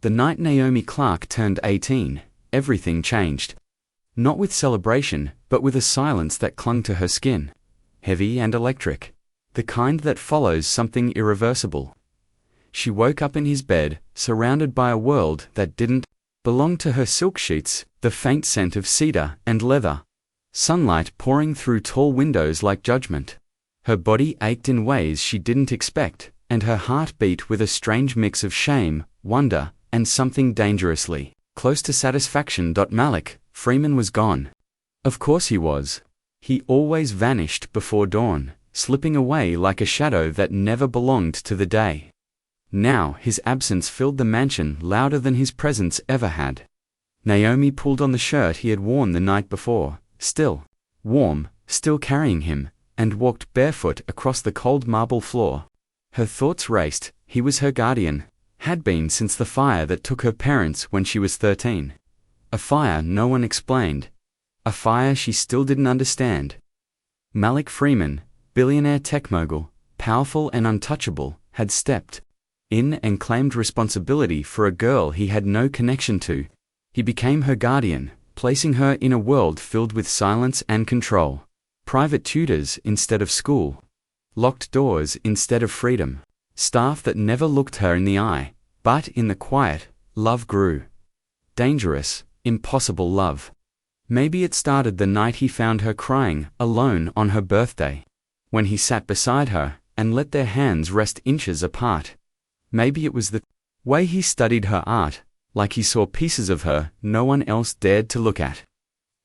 The night Naomi Clark turned 18, everything changed. Not with celebration, but with a silence that clung to her skin. Heavy and electric. The kind that follows something irreversible. She woke up in his bed, surrounded by a world that didn't belong to her. Silk sheets, the faint scent of cedar and leather. Sunlight pouring through tall windows like judgment. Her body ached in ways she didn't expect, and her heart beat with a strange mix of shame, wonder, and something dangerously close to satisfaction. Malik Freeman was gone. Of course he was. He always vanished before dawn, slipping away like a shadow that never belonged to the day. Now his absence filled the mansion louder than his presence ever had. Naomi pulled on the shirt he had worn the night before, still warm, still carrying him, and walked barefoot across the cold marble floor. Her thoughts raced. He was her guardian, had been since the fire that took her parents when she was 13. A fire no one explained. A fire she still didn't understand. Malik Freeman, billionaire tech mogul, powerful and untouchable, had stepped in and claimed responsibility for a girl he had no connection to. He became her guardian, placing her in a world filled with silence and control. Private tutors instead of school. Locked doors instead of freedom. Staff that never looked her in the eye. But in the quiet, love grew. Dangerous, impossible love. Maybe it started the night he found her crying, alone on her birthday. When he sat beside her, and let their hands rest inches apart. Maybe it was the way he studied her art, like he saw pieces of her no one else dared to look at.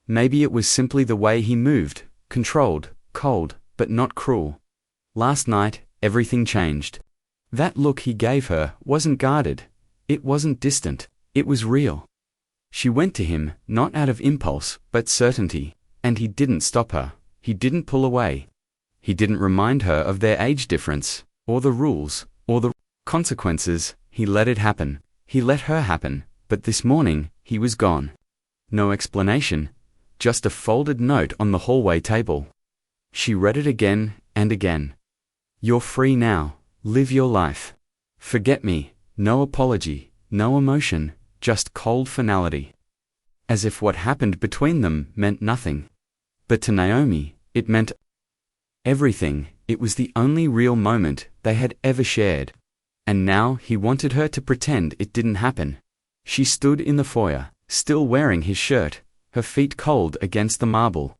Maybe it was simply the way he moved, controlled, cold, but not cruel. Last night, everything changed. That look he gave her wasn't guarded. It wasn't distant. It was real. She went to him, not out of impulse, but certainty, and he didn't stop her. He didn't pull away. He didn't remind her of their age difference, or the rules, or the consequences. He let it happen. He let her happen, but this morning, he was gone. No explanation, just a folded note on the hallway table. She read it again and again. You're free now. Live your life. Forget me. No apology, no emotion, just cold finality. As if what happened between them meant nothing. But to Naomi, it meant everything. It was the only real moment they had ever shared. And now he wanted her to pretend it didn't happen. She stood in the foyer, still wearing his shirt, her feet cold against the marble.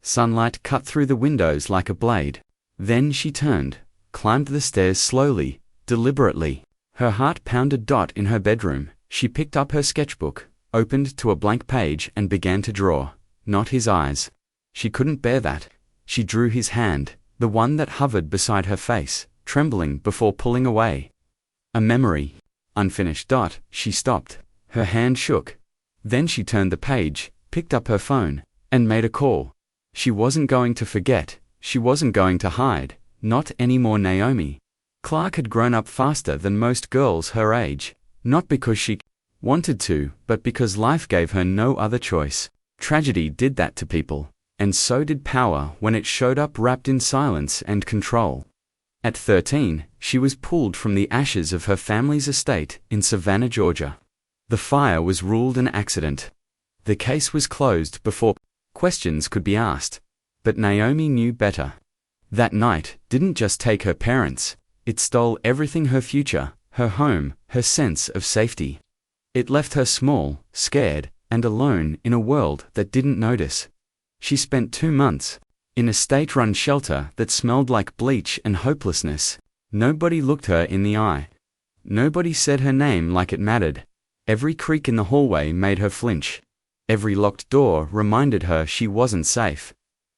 Sunlight cut through the windows like a blade. Then she turned, climbed the stairs slowly, deliberately. Her heart pounded. In her bedroom, she picked up her sketchbook, opened to a blank page and began to draw. Not his eyes. She couldn't bear that. She drew his hand, the one that hovered beside her face, trembling before pulling away. A memory. Unfinished. She stopped. Her hand shook. Then she turned the page, picked up her phone, and made a call. She wasn't going to forget. She wasn't going to hide. Not anymore. Naomi Clark had grown up faster than most girls her age, not because she wanted to, but because life gave her no other choice. Tragedy did that to people, and so did power when it showed up wrapped in silence and control. At 13, she was pulled from the ashes of her family's estate in Savannah, Georgia. The fire was ruled an accident. The case was closed before questions could be asked. But Naomi knew better. That night didn't just take her parents, it stole everything: her future, her home, her sense of safety. It left her small, scared, and alone in a world that didn't notice. She spent 2 months in a state-run shelter that smelled like bleach and hopelessness. Nobody looked her in the eye. Nobody said her name like it mattered. Every creak in the hallway made her flinch. Every locked door reminded her she wasn't safe.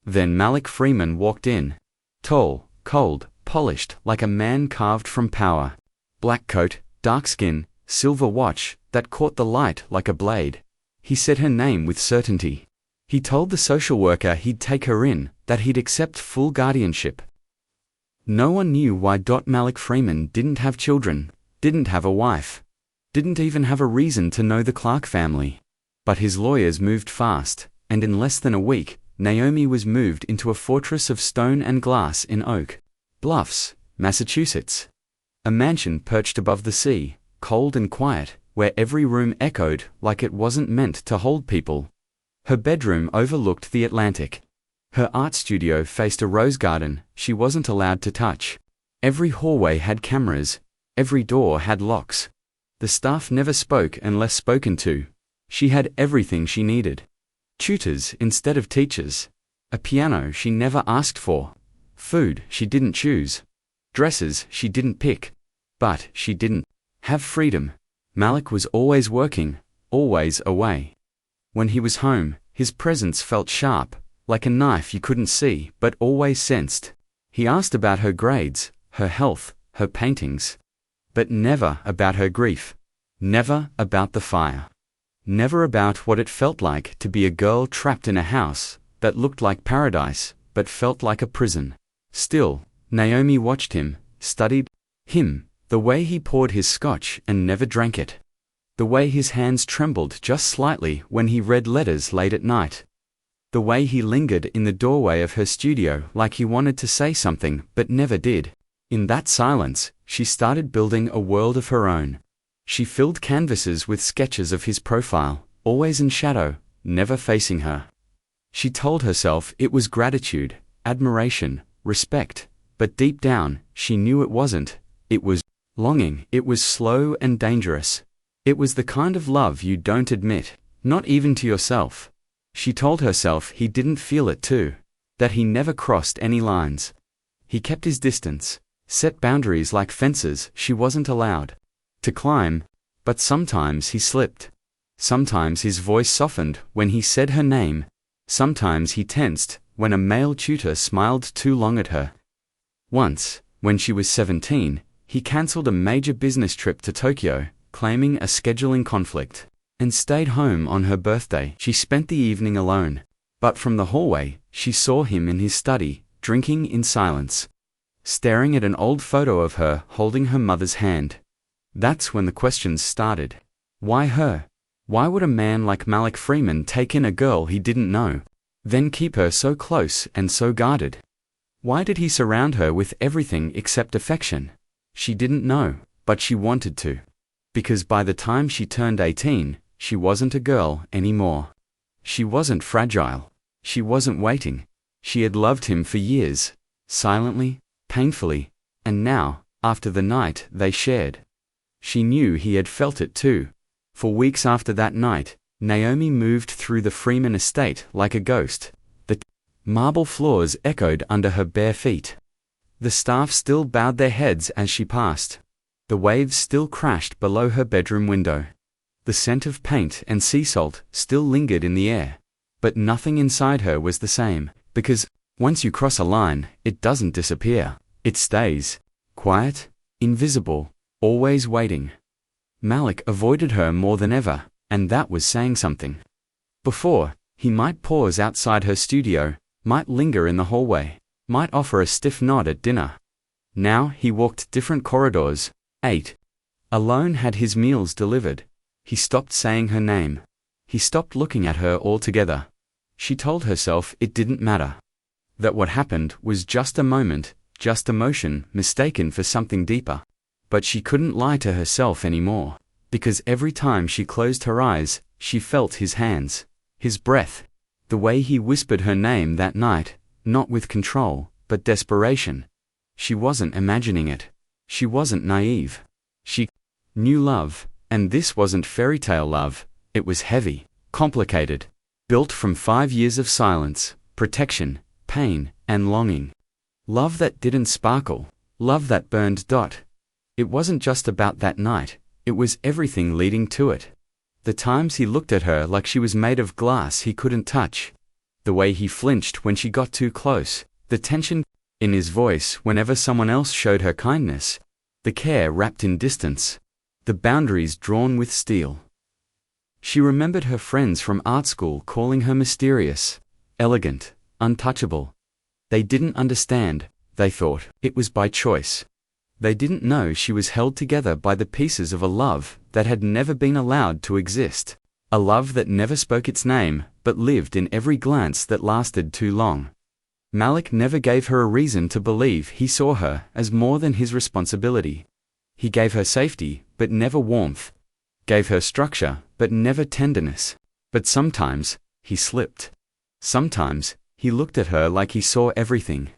Then Malik Freeman walked in. Tall, cold, polished like a man carved from power. Black coat, dark skin, silver watch that caught the light like a blade. He said her name with certainty. He told the social worker he'd take her in, that he'd accept full guardianship. No one knew why. Malik Freeman didn't have children, didn't have a wife, didn't even have a reason to know the Clark family. But his lawyers moved fast, and in less than a week, Naomi was moved into a fortress of stone and glass in Oak Bluffs, Massachusetts. A mansion perched above the sea, cold and quiet, where every room echoed like it wasn't meant to hold people. Her bedroom overlooked the Atlantic. Her art studio faced a rose garden she wasn't allowed to touch. Every hallway had cameras. Every door had locks. The staff never spoke unless spoken to. She had everything she needed. Tutors instead of teachers. A piano she never asked for. Food she didn't choose. Dresses she didn't pick. But she didn't have freedom. Malik was always working, always away. When he was home, his presence felt sharp, like a knife you couldn't see but always sensed. He asked about her grades, her health, her paintings. But never about her grief. Never about the fire. Never about what it felt like to be a girl trapped in a house that looked like paradise but felt like a prison. Still, Naomi watched him, studied him, the way he poured his scotch and never drank it. The way his hands trembled just slightly when he read letters late at night. The way he lingered in the doorway of her studio like he wanted to say something but never did. In that silence, she started building a world of her own. She filled canvases with sketches of his profile, always in shadow, never facing her. She told herself it was gratitude, admiration, respect, but deep down, she knew it wasn't. It was longing. It was slow and dangerous. It was the kind of love you don't admit, not even to yourself. She told herself he didn't feel it too, that he never crossed any lines. He kept his distance, set boundaries like fences she wasn't allowed to climb, but sometimes he slipped. Sometimes his voice softened when he said her name. Sometimes he tensed when a male tutor smiled too long at her. Once, when she was 17, he cancelled a major business trip to Tokyo, claiming a scheduling conflict, and stayed home on her birthday. She spent the evening alone, but from the hallway, she saw him in his study, drinking in silence, staring at an old photo of her holding her mother's hand. That's when the questions started. Why her? Why would a man like Malik Freeman take in a girl he didn't know, then keep her so close and so guarded? Why did he surround her with everything except affection? She didn't know, but she wanted to. Because by the time she turned 18, she wasn't a girl anymore. She wasn't fragile. She wasn't waiting. She had loved him for years, silently, painfully, and now, after the night they shared, she knew he had felt it too. For weeks after that night, Naomi moved through the Freeman estate like a ghost. The marble floors echoed under her bare feet. The staff still bowed their heads as she passed. The waves still crashed below her bedroom window. The scent of paint and sea salt still lingered in the air. But nothing inside her was the same, because once you cross a line, it doesn't disappear. It stays. Quiet, invisible, always waiting. Malik avoided her more than ever, and that was saying something. Before, he might pause outside her studio, might linger in the hallway, might offer a stiff nod at dinner. Now he walked different corridors, ate alone, had his meals delivered. He stopped saying her name. He stopped looking at her altogether. She told herself it didn't matter. That what happened was just a moment, just emotion mistaken for something deeper. But she couldn't lie to herself anymore, because every time she closed her eyes, she felt his hands, his breath, the way he whispered her name that night, not with control, but desperation. She wasn't imagining it. She wasn't naive. She knew love, and this wasn't fairy tale love. It was heavy, complicated, built from 5 years of silence, protection, pain, and longing. Love that didn't sparkle, love that burned. It wasn't just about that night, it was everything leading to it. The times he looked at her like she was made of glass he couldn't touch. The way he flinched when she got too close. The tension in his voice whenever someone else showed her kindness. The care wrapped in distance. The boundaries drawn with steel. She remembered her friends from art school calling her mysterious, elegant, untouchable. They didn't understand, they thought it was by choice. They didn't know she was held together by the pieces of a love that had never been allowed to exist. A love that never spoke its name, but lived in every glance that lasted too long. Malik never gave her a reason to believe he saw her as more than his responsibility. He gave her safety, but never warmth. gave her structure, but never tenderness. But sometimes, he slipped. Sometimes, he looked at her like he saw everything.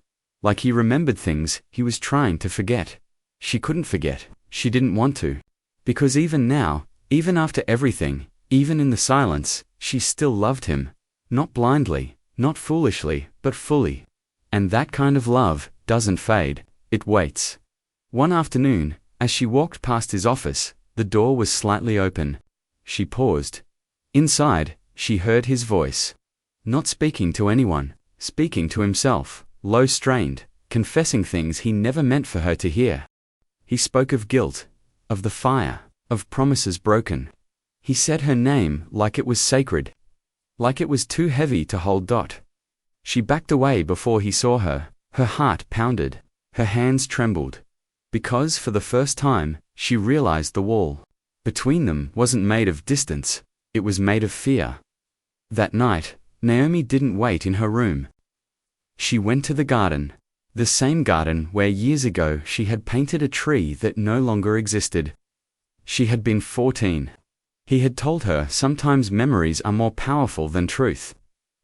Like he remembered things he was trying to forget. She couldn't forget, she didn't want to. Because even now, even after everything, even in the silence, she still loved him. Not blindly, not foolishly, but fully. And that kind of love doesn't fade, it waits. One afternoon, as she walked past his office, the door was slightly open. She paused. Inside, she heard his voice. Not speaking to anyone, speaking to himself, low-strained, confessing things he never meant for her to hear. He spoke of guilt, of the fire, of promises broken. He said her name like it was sacred. Like it was too heavy to hold. She backed away before he saw her. Her heart pounded. Her hands trembled. Because for the first time, she realized the wall between them wasn't made of distance, it was made of fear. That night, Naomi didn't wait in her room. She went to the garden. The same garden where years ago she had painted a tree that no longer existed. She had been 14. He had told her sometimes memories are more powerful than truth.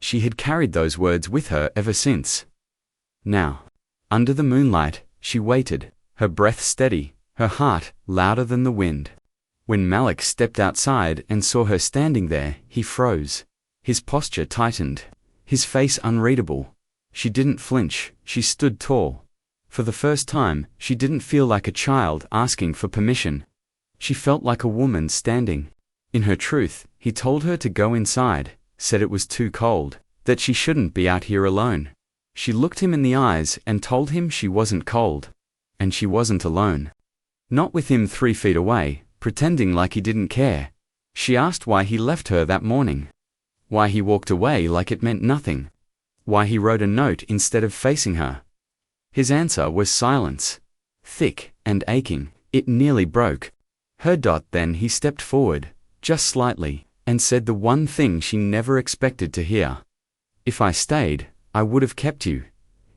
She had carried those words with her ever since. Now, under the moonlight, she waited, her breath steady, her heart louder than the wind. When Malik stepped outside and saw her standing there, he froze. His posture tightened, his face unreadable. She didn't flinch, she stood tall. For the first time, she didn't feel like a child asking for permission. She felt like a woman standing. In her truth, he told her to go inside, said it was too cold, that she shouldn't be out here alone. She looked him in the eyes and told him she wasn't cold. And she wasn't alone. Not with him 3 feet away, pretending like he didn't care. She asked why he left her that morning. Why he walked away like it meant nothing. Why he wrote a note instead of facing her. His answer was silence. Thick and aching, it nearly broke her. Then he stepped forward, just slightly, and said the one thing she never expected to hear. If I stayed, I would have kept you.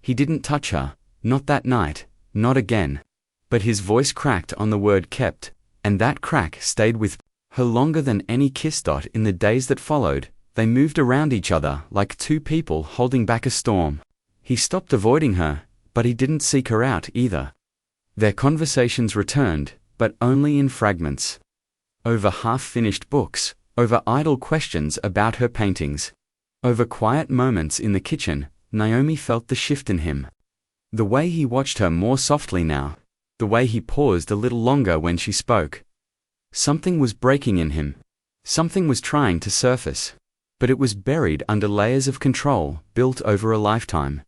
He didn't touch her, not that night, not again. But his voice cracked on the word kept, and that crack stayed with her longer than any kiss. In the days that followed, they moved around each other like two people holding back a storm. He stopped avoiding her, but he didn't seek her out either. Their conversations returned, but only in fragments. Over half-finished books, over idle questions about her paintings. Over quiet moments in the kitchen, Naomi felt the shift in him. The way he watched her more softly now. The way he paused a little longer when she spoke. Something was breaking in him. Something was trying to surface. But it was buried under layers of control built over a lifetime.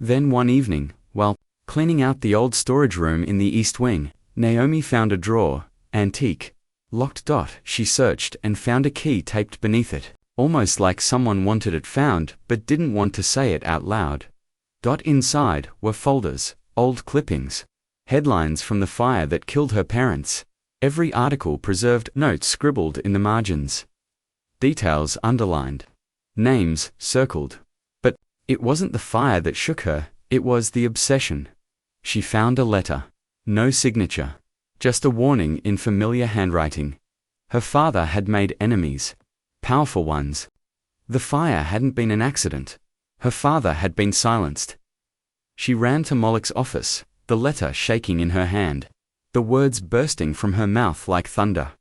Then one evening, while cleaning out the old storage room in the East Wing, Naomi found a drawer, antique, locked. She searched and found a key taped beneath it, almost like someone wanted it found but didn't want to say it out loud. Inside were folders, old clippings, headlines from the fire that killed her parents. Every article preserved, notes scribbled in the margins. Details underlined. Names circled. But it wasn't the fire that shook her, it was the obsession. She found a letter. No signature. Just a warning in familiar handwriting. Her father had made enemies. Powerful ones. The fire hadn't been an accident. Her father had been silenced. She ran to Malik's office, the letter shaking in her hand. The words bursting from her mouth like thunder.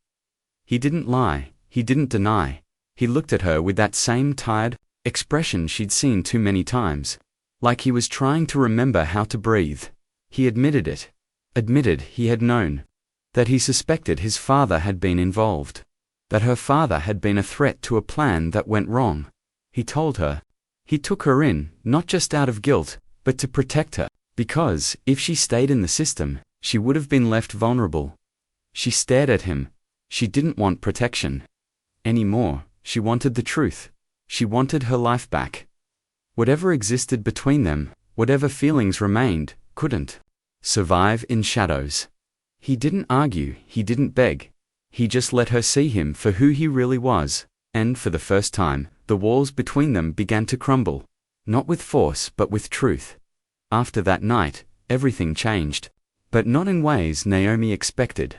He didn't lie, he didn't deny. He looked at her with that same tired expression she'd seen too many times. Like he was trying to remember how to breathe. He admitted it. Admitted he had known. That he suspected his father had been involved. That her father had been a threat to a plan that went wrong. He told her. He took her in, not just out of guilt, but to protect her. Because, if she stayed in the system, she would have been left vulnerable. She stared at him. She didn't want protection anymore. She wanted the truth. She wanted her life back. Whatever existed between them, whatever feelings remained, couldn't survive in shadows. He didn't argue, he didn't beg. He just let her see him for who he really was, and for the first time, the walls between them began to crumble. Not with force but with truth. After that night, everything changed. But not in ways Naomi expected.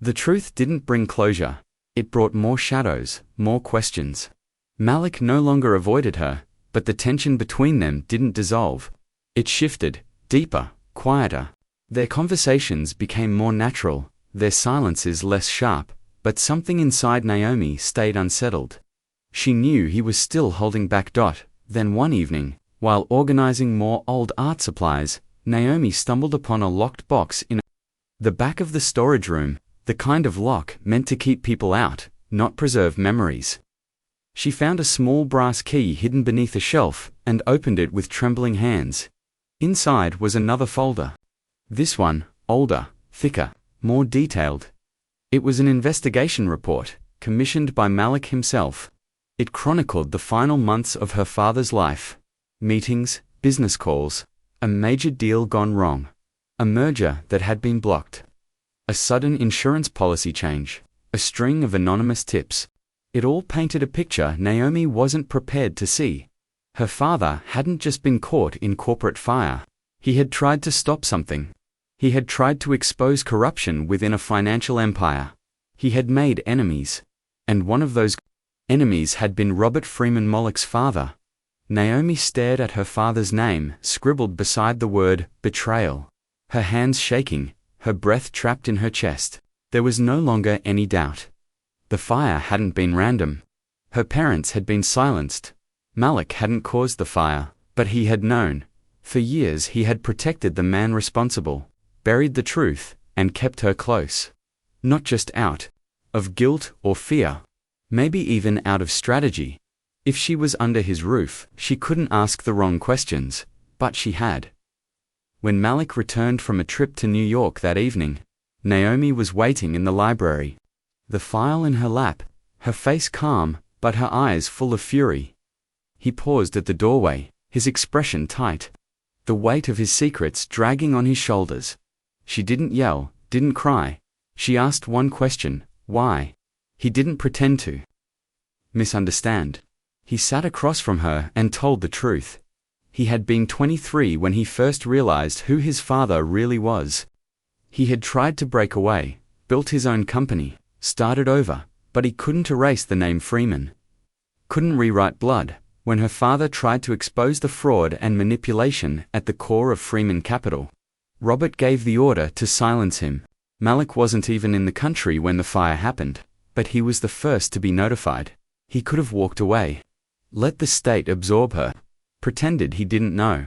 The truth didn't bring closure, It brought more shadows, more questions. Malik no longer avoided her, but the tension between them didn't dissolve. It shifted, deeper, quieter. Their conversations became more natural, their silences less sharp, but something inside Naomi stayed unsettled. She knew he was still holding back. Then one evening, while organizing more old art supplies, Naomi stumbled upon a locked box in the back of the storage room, the kind of lock meant to keep people out, not preserve memories. She found a small brass key hidden beneath a shelf and opened it with trembling hands. Inside was another folder. This one, older, thicker, more detailed. It was an investigation report, commissioned by Malik himself. It chronicled the final months of her father's life. Meetings, business calls, a major deal gone wrong, a merger that had been blocked, a sudden insurance policy change, a string of anonymous tips. It all painted a picture Naomi wasn't prepared to see. Her father hadn't just been caught in corporate fire. He had tried to stop something. He had tried to expose corruption within a financial empire. He had made enemies. And one of those enemies had been Robert Freeman Moloch's father. Naomi stared at her father's name, scribbled beside the word betrayal. Her hands shaking, her breath trapped in her chest. There was no longer any doubt. The fire hadn't been random. Her parents had been silenced. Malik hadn't caused the fire, but he had known. For years he had protected the man responsible, buried the truth, and kept her close. Not just out of guilt or fear, maybe even out of strategy. If she was under his roof, she couldn't ask the wrong questions, but she had. When Malik returned from a trip to New York that evening, Naomi was waiting in the library. The file in her lap, her face calm, but her eyes full of fury. He paused at the doorway, his expression tight, the weight of his secrets dragging on his shoulders. She didn't yell, didn't cry. She asked one question, why? He didn't pretend to misunderstand. He sat across from her and told the truth. He had been 23 when he first realized who his father really was. He had tried to break away, built his own company, started over, but he couldn't erase the name Freeman. Couldn't rewrite blood. When her father tried to expose the fraud and manipulation at the core of Freeman Capital, Robert gave the order to silence him. Malik wasn't even in the country when the fire happened, but he was the first to be notified. He could have walked away, let the state absorb her, pretended he didn't know.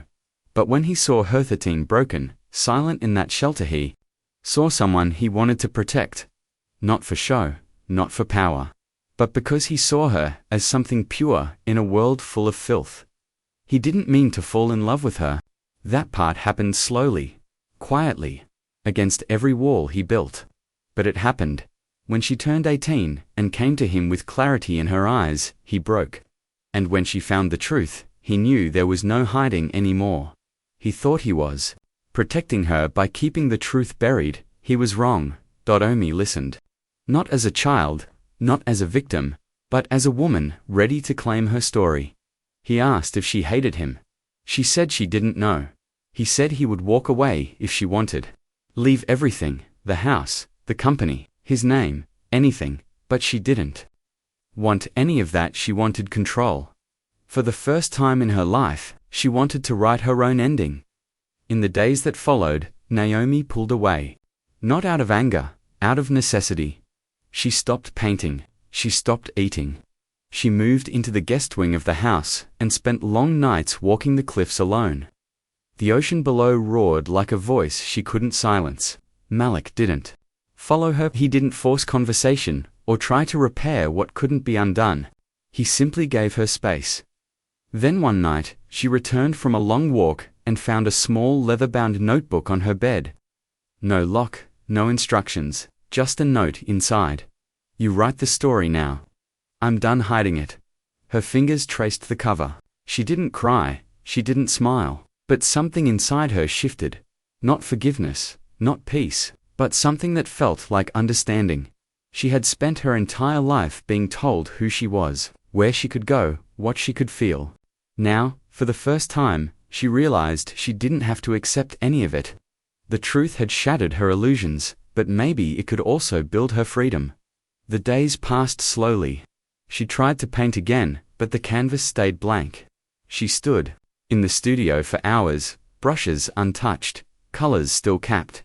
But when he saw her 13 broken, silent in that shelter, he saw someone he wanted to protect. Not for show, not for power, but because he saw her as something pure in a world full of filth. He didn't mean to fall in love with her. That part happened slowly, quietly, against every wall he built. But it happened. When she turned 18 and came to him with clarity in her eyes, he broke. And when she found the truth, he knew there was no hiding anymore. He thought he was protecting her by keeping the truth buried. He was wrong. Naomi listened. Not as a child, not as a victim, but as a woman ready to claim her story. He asked if she hated him. She said she didn't know. He said he would walk away if she wanted. Leave everything, the house, the company, his name, anything, but she didn't want any of that. She wanted control. For the first time in her life, she wanted to write her own ending. In the days that followed, Naomi pulled away. Not out of anger, out of necessity. She stopped painting. She stopped eating. She moved into the guest wing of the house and spent long nights walking the cliffs alone. The ocean below roared like a voice she couldn't silence. Malik didn't follow her. He didn't force conversation or try to repair what couldn't be undone. He simply gave her space. Then one night, she returned from a long walk and found a small leather-bound notebook on her bed. No lock, no instructions, just a note inside. You write the story now. I'm done hiding it. Her fingers traced the cover. She didn't cry, she didn't smile, but something inside her shifted. Not forgiveness, not peace, but something that felt like understanding. She had spent her entire life being told who she was, where she could go, what she could feel. Now, for the first time, she realized she didn't have to accept any of it. The truth had shattered her illusions, but maybe it could also build her freedom. The days passed slowly. She tried to paint again, but the canvas stayed blank. She stood in the studio for hours, brushes untouched, colors still capped.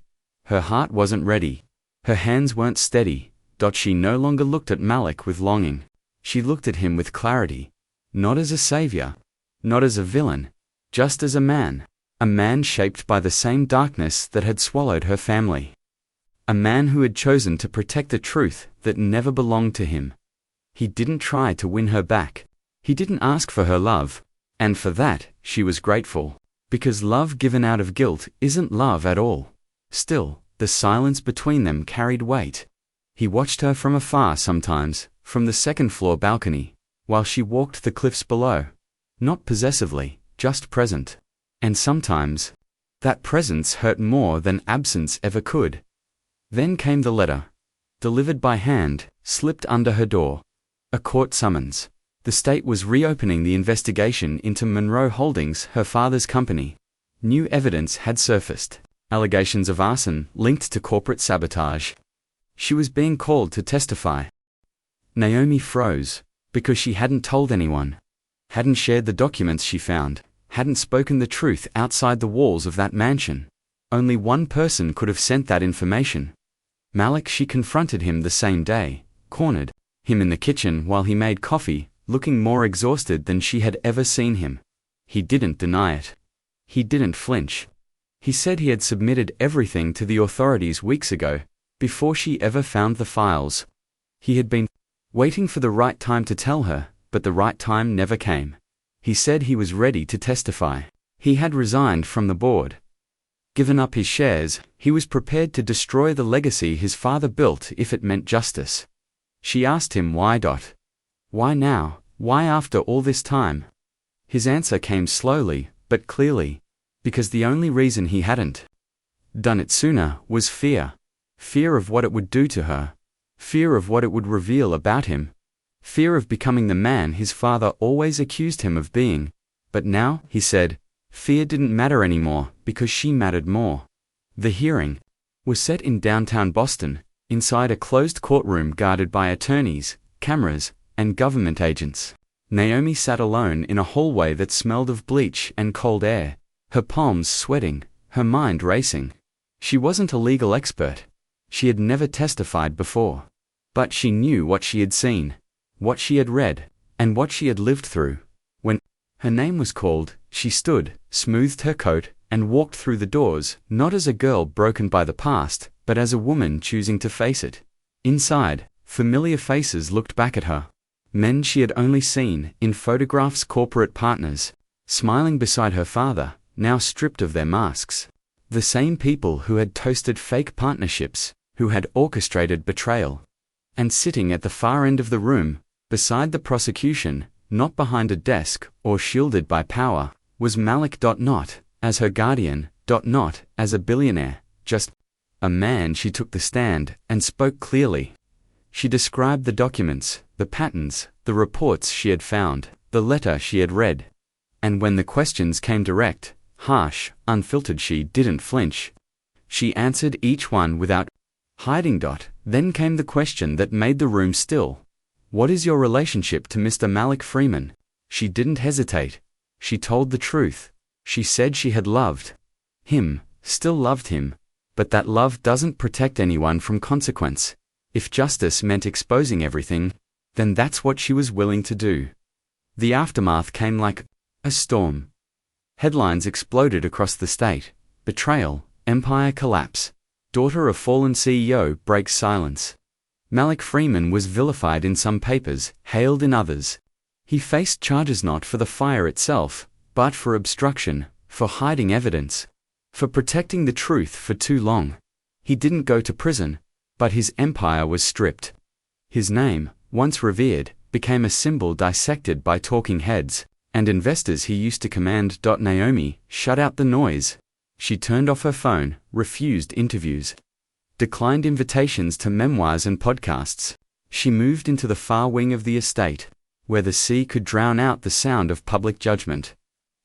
Her heart wasn't ready. Her hands weren't steady. She no longer looked at Malik with longing. She looked at him with clarity. Not as a savior. Not as a villain. Just as a man. A man shaped by the same darkness that had swallowed her family. A man who had chosen to protect the truth that never belonged to him. He didn't try to win her back. He didn't ask for her love. And for that, she was grateful. Because love given out of guilt isn't love at all. Still, the silence between them carried weight. He watched her from afar sometimes, from the second-floor balcony, while she walked the cliffs below. Not possessively, just present. And sometimes, that presence hurt more than absence ever could. Then came the letter. Delivered by hand, slipped under her door. A court summons. The state was reopening the investigation into Monroe Holdings, her father's company. New evidence had surfaced. Allegations of arson linked to corporate sabotage. She was being called to testify. Naomi froze, because she hadn't told anyone. Hadn't shared the documents she found. Hadn't spoken the truth outside the walls of that mansion. Only one person could have sent that information. Malik. She confronted him the same day, cornered him in the kitchen while he made coffee, looking more exhausted than she had ever seen him. He didn't deny it. He didn't flinch. He said he had submitted everything to the authorities weeks ago, before she ever found the files. He had been waiting for the right time to tell her, but the right time never came. He said he was ready to testify. He had resigned from the board. Given up his shares, he was prepared to destroy the legacy his father built if it meant justice. She asked him why. Why now? Why after all this time? His answer came slowly, but clearly. Because the only reason he hadn't done it sooner was fear. Fear of what it would do to her. Fear of what it would reveal about him. Fear of becoming the man his father always accused him of being. But now, he said, fear didn't matter anymore because she mattered more. The hearing was set in downtown Boston, inside a closed courtroom guarded by attorneys, cameras, and government agents. Naomi sat alone in a hallway that smelled of bleach and cold air, her palms sweating, her mind racing. She wasn't a legal expert. She had never testified before. But she knew what she had seen, what she had read, and what she had lived through. When her name was called, she stood, smoothed her coat, and walked through the doors, not as a girl broken by the past, but as a woman choosing to face it. Inside, familiar faces looked back at her. Men she had only seen in photographs, corporate partners, smiling beside her father, now stripped of their masks. The same people who had toasted fake partnerships, who had orchestrated betrayal. And sitting at the far end of the room, beside the prosecution, not behind a desk or shielded by power, was Malik. Not as her guardian, not as a billionaire, just a man. She took the stand and spoke clearly. She described the documents, the patterns, the reports she had found, the letter she had read. And when the questions came direct, harsh, unfiltered, she didn't flinch. She answered each one without hiding. Then came the question that made the room still. What is your relationship to Mr. Malik Freeman? She didn't hesitate. She told the truth. She said she had loved him, still loved him, but that love doesn't protect anyone from consequence. If justice meant exposing everything, then that's what she was willing to do. The aftermath came like a storm. Headlines exploded across the state. Betrayal, empire collapse. Daughter of fallen CEO breaks silence. Malik Freeman was vilified in some papers, hailed in others. He faced charges not for the fire itself, but for obstruction, for hiding evidence, for protecting the truth for too long. He didn't go to prison, but his empire was stripped. His name, once revered, became a symbol dissected by talking heads and investors he used to command. Naomi shut out the noise. She turned off her phone, refused interviews, declined invitations to memoirs and podcasts. She moved into the far wing of the estate, where the sea could drown out the sound of public judgment.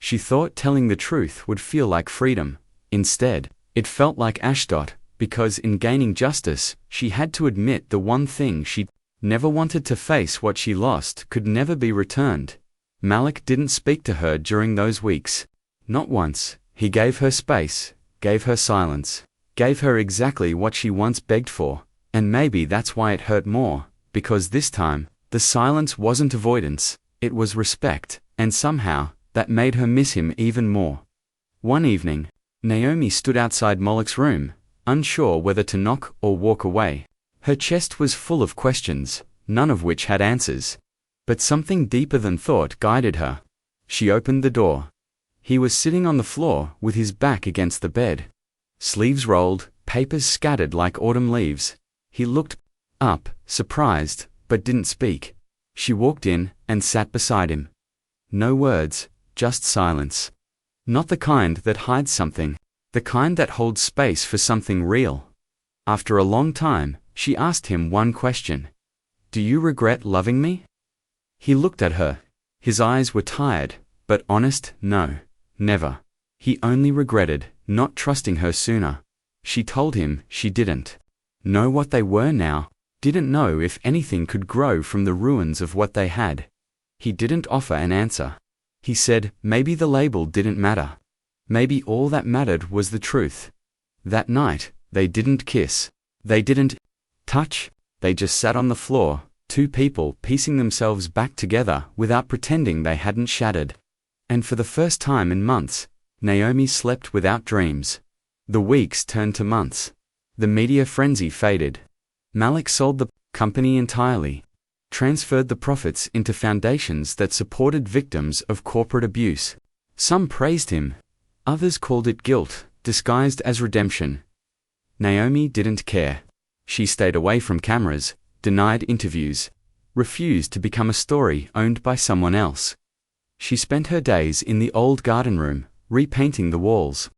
She thought telling the truth would feel like freedom. Instead, it felt like ash. Because in gaining justice, she had to admit the one thing she'd Never wanted to face what she lost could never be returned. Malik didn't speak to her during those weeks. Not once. He gave her space, gave her silence, gave her exactly what she once begged for, and maybe that's why it hurt more, because this time, the silence wasn't avoidance, it was respect, and somehow, that made her miss him even more. One evening, Naomi stood outside Malik's room, unsure whether to knock or walk away. Her chest was full of questions, none of which had answers. But something deeper than thought guided her. She opened the door. He was sitting on the floor with his back against the bed. Sleeves rolled, papers scattered like autumn leaves. He looked up, surprised, but didn't speak. She walked in and sat beside him. No words, just silence. Not the kind that hides something, the kind that holds space for something real. After a long time, she asked him one question. "Do you regret loving me?" He looked at her. His eyes were tired, but honest. No, never. He only regretted not trusting her sooner. She told him she didn't know what they were now, didn't know if anything could grow from the ruins of what they had. He didn't offer an answer. He said maybe the label didn't matter. Maybe all that mattered was the truth. That night, they didn't kiss. They didn't touch. They just sat on the floor, two people piecing themselves back together without pretending they hadn't shattered. And for the first time in months, Naomi slept without dreams. The weeks turned to months. The media frenzy faded. Malik sold the company entirely, transferred the profits into foundations that supported victims of corporate abuse. Some praised him. Others called it guilt, disguised as redemption. Naomi didn't care. She stayed away from cameras, denied interviews, refused to become a story owned by someone else. She spent her days in the old garden room, repainting the walls,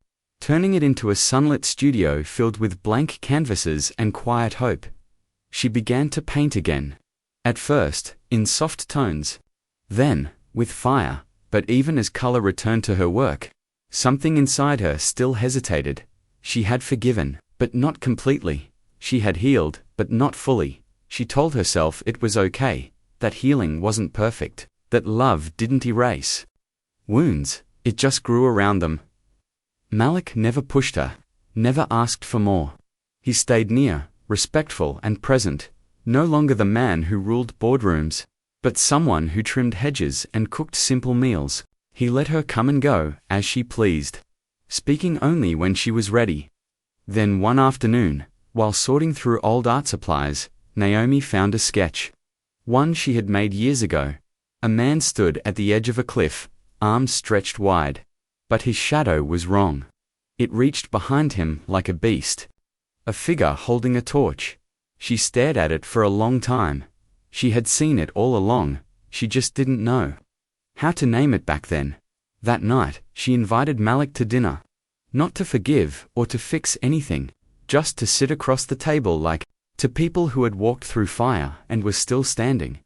turning it into a sunlit studio filled with blank canvases and quiet hope. She began to paint again. At first, in soft tones. Then, with fire, but even as color returned to her work, something inside her still hesitated. She had forgiven, but not completely. She had healed, but not fully. She told herself it was okay, that healing wasn't perfect, that love didn't erase wounds, it just grew around them. Malik never pushed her, never asked for more. He stayed near, respectful and present, no longer the man who ruled boardrooms, but someone who trimmed hedges and cooked simple meals. He let her come and go as she pleased, speaking only when she was ready. Then one afternoon, while sorting through old art supplies, Naomi found a sketch. One she had made years ago. A man stood at the edge of a cliff, arms stretched wide. But his shadow was wrong. It reached behind him like a beast. A figure holding a torch. She stared at it for a long time. She had seen it all along, she just didn't know how to name it back then. That night, she invited Malik to dinner. Not to forgive or to fix anything, just to sit across the table like to people who had walked through fire and were still standing.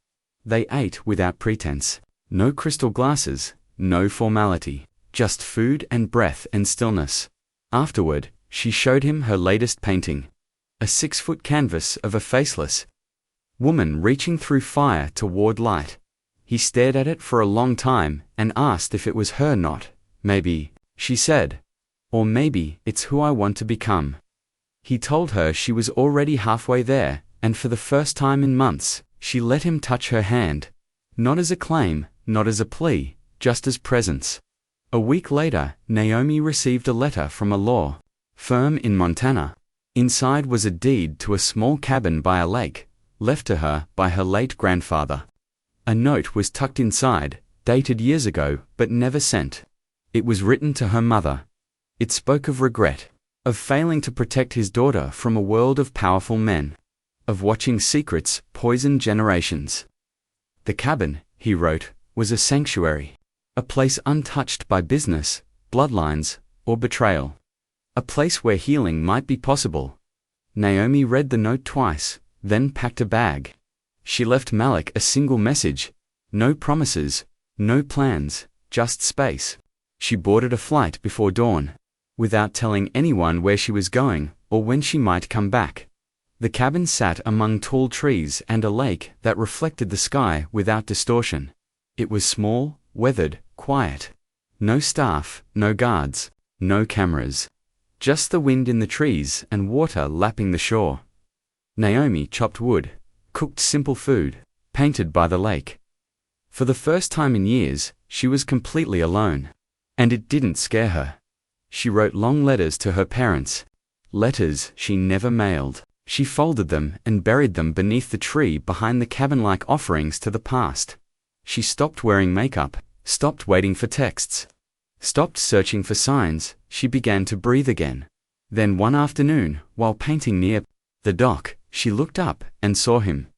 They ate without pretense. No crystal glasses, no formality, just food and breath and stillness. Afterward, she showed him her latest painting. A 6-foot canvas of a faceless woman reaching through fire toward light. He stared at it for a long time and asked if it was her. Not maybe, she said. Or maybe it's who I want to become. He told her she was already halfway there, and for the first time in months, she let him touch her hand. Not as a claim, not as a plea, just as presence. A week later, Naomi received a letter from a law firm in Montana. Inside was a deed to a small cabin by a lake, left to her by her late grandfather. A note was tucked inside, dated years ago, but never sent. It was written to her mother. It spoke of regret, of failing to protect his daughter from a world of powerful men, of watching secrets poison generations. The cabin, he wrote, was a sanctuary, a place untouched by business, bloodlines, or betrayal. A place where healing might be possible. Naomi read the note twice, then packed a bag. She left Malik a single message. No promises, no plans, just space. She boarded a flight before dawn, without telling anyone where she was going or when she might come back. The cabin sat among tall trees and a lake that reflected the sky without distortion. It was small, weathered, quiet. No staff, no guards, no cameras. Just the wind in the trees and water lapping the shore. Naomi chopped wood, cooked simple food, painted by the lake. For the first time in years, she was completely alone. And it didn't scare her. She wrote long letters to her parents. Letters she never mailed. She folded them and buried them beneath the tree behind the cabin like offerings to the past. She stopped wearing makeup, stopped waiting for texts, stopped searching for signs. She began to breathe again. Then one afternoon, while painting near the dock, she looked up and saw him.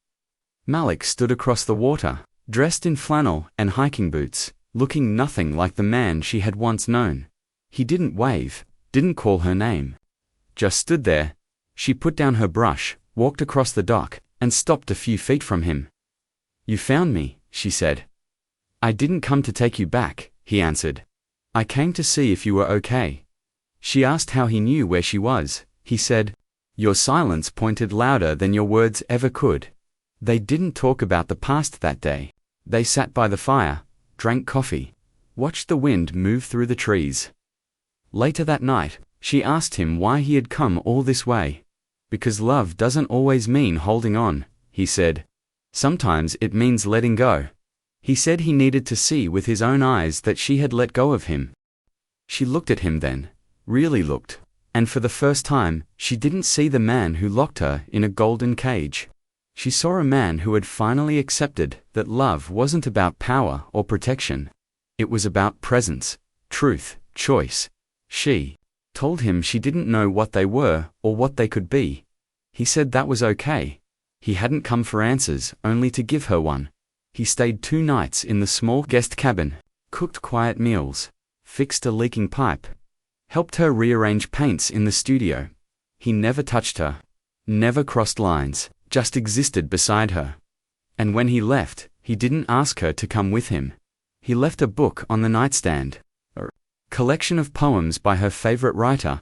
Malik stood across the water, dressed in flannel and hiking boots, looking nothing like the man she had once known. He didn't wave, didn't call her name. Just stood there. She put down her brush, walked across the dock, and stopped a few feet from him. "You found me," she said. "I didn't come to take you back," he answered. "I came to see if you were okay." She asked how he knew where she was. He said, "Your silence pointed louder than your words ever could." They didn't talk about the past that day. They sat by the fire, drank coffee, watched the wind move through the trees. Later that night, she asked him why he had come all this way. "Because love doesn't always mean holding on," he said. "Sometimes it means letting go." He said he needed to see with his own eyes that she had let go of him. She looked at him then, really looked, and for the first time, she didn't see the man who locked her in a golden cage. She saw a man who had finally accepted that love wasn't about power or protection. It was about presence, truth, choice. She told him she didn't know what they were or what they could be. He said that was okay. He hadn't come for answers, only to give her one. He stayed 2 nights in the small guest cabin, cooked quiet meals, fixed a leaking pipe, helped her rearrange paints in the studio. He never touched her, never crossed lines, just existed beside her. And when he left, he didn't ask her to come with him. He left a book on the nightstand, a collection of poems by her favorite writer.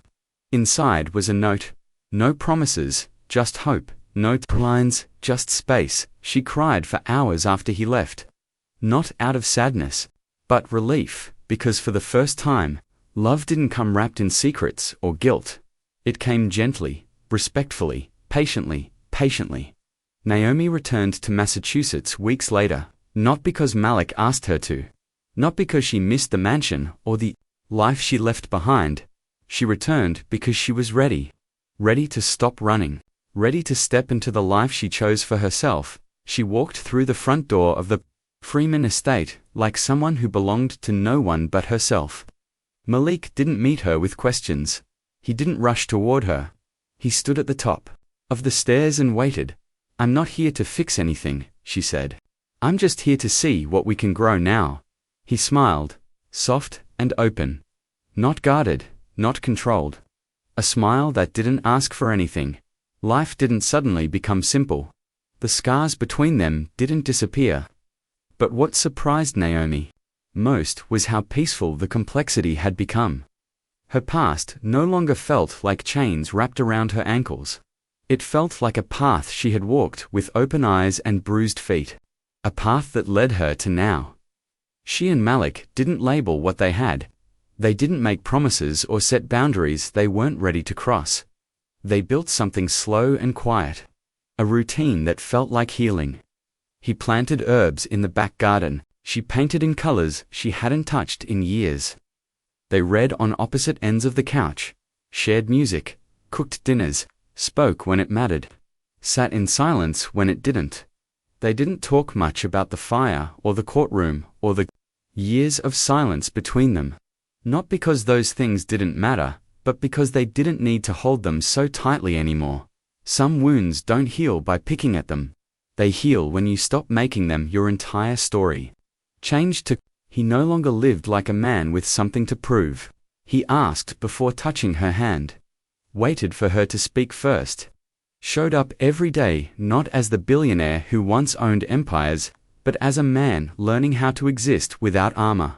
Inside was a note. No promises, just hope. No lines, just space. She cried for hours after he left. Not out of sadness, but relief, because for the first time, love didn't come wrapped in secrets or guilt. It came gently, respectfully, patiently. Naomi returned to Massachusetts weeks later, not because Malik asked her to, not because she missed the mansion or the life she left behind. She returned because she was ready to stop running, ready to step into the life she chose for herself. She walked through the front door of the Freeman estate like someone who belonged to no one but herself. Malik didn't meet her with questions. He didn't rush toward her. He stood at the top of the stairs and waited. "I'm not here to fix anything," she said. "I'm just here to see what we can grow now." He smiled, soft and open. Not guarded, not controlled. A smile that didn't ask for anything. Life didn't suddenly become simple. The scars between them didn't disappear. But what surprised Naomi most was how peaceful the complexity had become. Her past no longer felt like chains wrapped around her ankles. It felt like a path she had walked with open eyes and bruised feet. A path that led her to now. She and Malik didn't label what they had. They didn't make promises or set boundaries they weren't ready to cross. They built something slow and quiet. A routine that felt like healing. He planted herbs in the back garden. She painted in colors she hadn't touched in years. They read on opposite ends of the couch, shared music, cooked dinners, spoke when it mattered, sat in silence when it didn't. They didn't talk much about the fire or the courtroom or the years of silence between them. Not because those things didn't matter, but because they didn't need to hold them so tightly anymore. Some wounds don't heal by picking at them. They heal when you stop making them your entire story. Changed to, he no longer lived like a man with something to prove. He asked before touching her hand. Waited for her to speak first. Showed up every day not as the billionaire who once owned empires, but as a man learning how to exist without armor.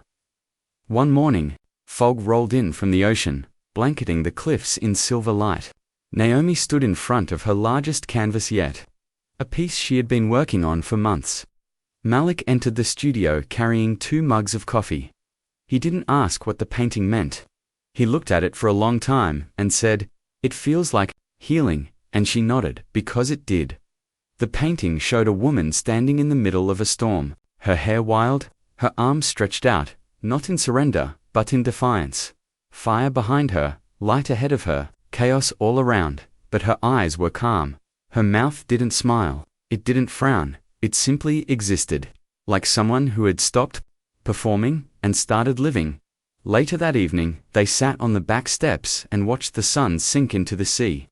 One morning, fog rolled in from the ocean, blanketing the cliffs in silver light. Naomi stood in front of her largest canvas yet, a piece she had been working on for months. Malik entered the studio carrying 2 mugs of coffee. He didn't ask what the painting meant. He looked at it for a long time and said, "It feels like healing," and she nodded, because it did. The painting showed a woman standing in the middle of a storm, her hair wild, her arms stretched out, not in surrender, but in defiance. Fire behind her, light ahead of her, chaos all around, but her eyes were calm. Her mouth didn't smile, it didn't frown, it simply existed, like someone who had stopped performing and started living. Later that evening, they sat on the back steps and watched the sun sink into the sea.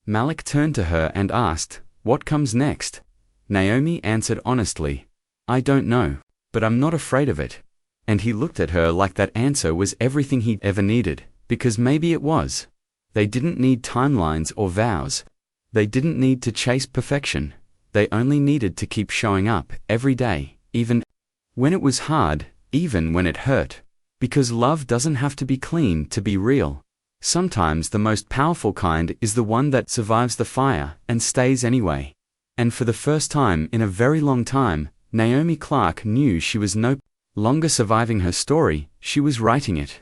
Malik turned to her and asked, "What comes next?" Naomi answered honestly, "I don't know, but I'm not afraid of it." And he looked at her like that answer was everything he ever needed, because maybe it was. They didn't need timelines or vows. They didn't need to chase perfection. They only needed to keep showing up every day, even when it was hard, even when it hurt. Because love doesn't have to be clean to be real. Sometimes the most powerful kind is the one that survives the fire and stays anyway. And for the first time in a very long time, Naomi Clark knew she was no longer surviving her story, she was writing it.